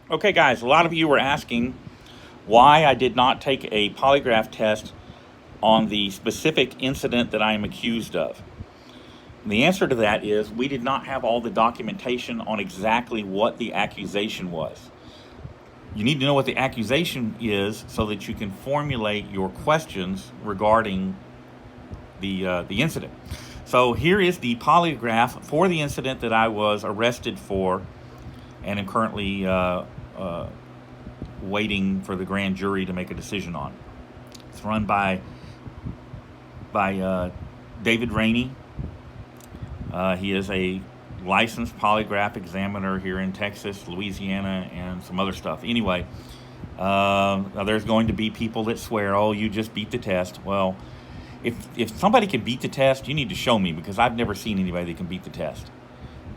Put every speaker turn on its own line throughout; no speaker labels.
Okay, guys, a lot of you were asking why I did not take a polygraph test on the specific incident that I am accused of. And the answer to that is we did not have all the documentation on exactly what the accusation was. You need to know what the accusation is so that you can formulate your questions regarding the incident. So here is the polygraph for the incident that I was arrested for and am currently waiting for the grand jury to make a decision on. It's run by David Rainey. He is a licensed polygraph examiner here in Texas, Louisiana, and some other stuff. Anyway, now there's going to be people that swear, "Oh, you just beat the test." Well, if somebody can beat the test, you need to show me, because I've never seen anybody that can beat the test.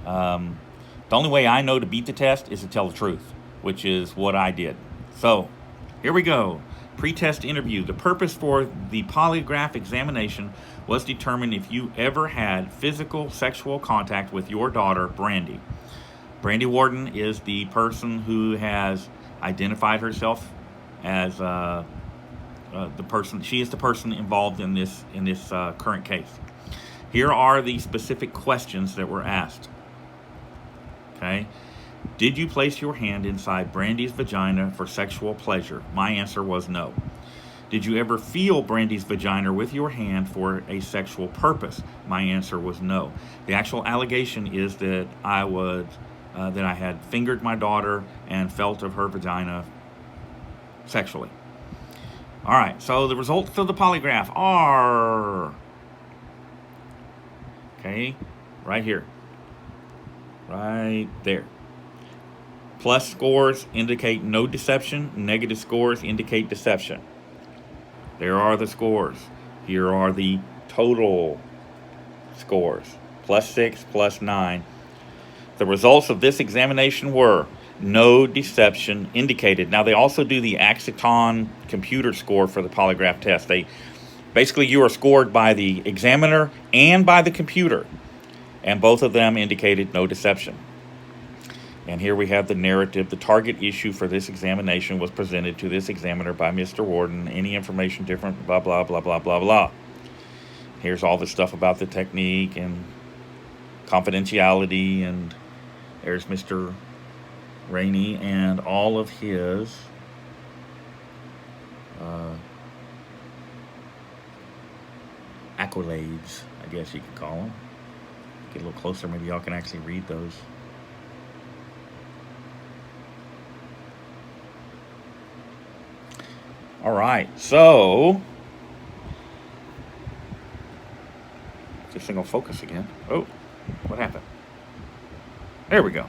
The only way I know to beat the test is to tell the truth, which is what I did. So, here we go. Pre-test interview. The purpose for the polygraph examination was to determine if you ever had physical sexual contact with your daughter, Brandy. Brandy Worden is the person who has identified herself as the person. She is the person involved in this current case. Here are the specific questions that were asked. Okay. Did you place your hand inside Brandy's vagina for sexual pleasure? My answer was no. Did you ever feel Brandy's vagina with your hand for a sexual purpose? My answer was no. The actual allegation is that I had fingered my daughter and felt of her vagina sexually. All right, so the results of the polygraph are, okay, right here, right there. Plus scores indicate no deception. Negative scores indicate deception. There are the scores. Here are the total scores. +6, +9. The results of this examination were no deception indicated. Now, they also do the accusation computer score for the polygraph test. Basically, you are scored by the examiner and by the computer, and both of them indicated no deception. And here we have the narrative. The target issue for this examination was presented to this examiner by Mr. Worden. Any information different, blah, blah, blah, blah, blah, blah. Here's all the stuff about the technique and confidentiality. And there's Mr. Rainey and all of his accolades, I guess you could call them. Get a little closer, maybe y'all can actually read those. All right, so this thing will focus again. Oh, what happened? There we go.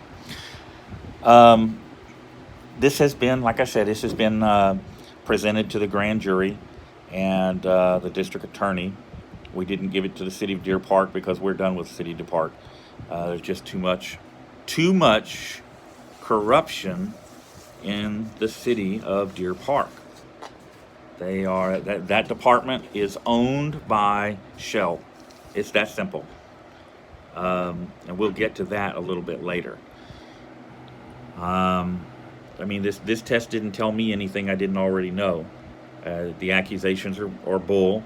This has been, like I said, this has been presented to the grand jury and the district attorney. We didn't give it to the city of Deer Park because we're done with the city of Deer Park. There's just too much corruption in the city of Deer Park. They are that department is owned by Shell. It's that simple. And we'll get to that a little bit later. I mean, this test didn't tell me anything I didn't already know. The accusations are bull,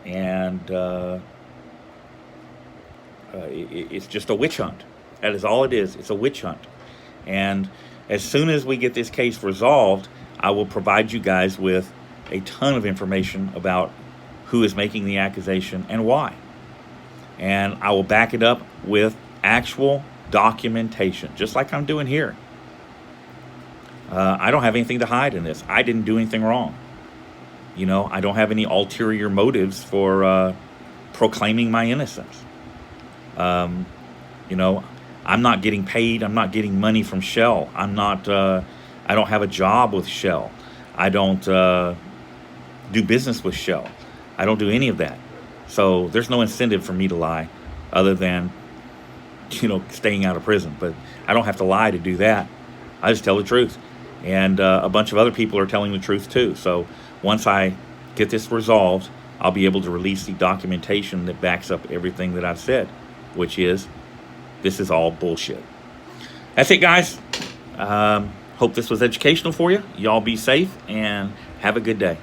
and it's just a witch hunt. That is all it is. It's a witch hunt. And as soon as we get this case resolved, I will provide you guys with a ton of information about who is making the accusation and why. And I will back it up with actual documentation, just like I'm doing here. I don't have anything to hide in this. I didn't do anything wrong. You know, I don't have any ulterior motives for proclaiming my innocence. You know, I'm not getting paid. I'm not getting money from Shell. I don't have a job with Shell. I don't do business with Shell. I don't do any of that. So there's no incentive for me to lie other than, you know, staying out of prison. But I don't have to lie to do that. I just tell the truth. And a bunch of other people are telling the truth too. So once I get this resolved, I'll be able to release the documentation that backs up everything that I've said, which is, this is all bullshit. That's it, guys. Hope this was educational for you. Y'all be safe and have a good day.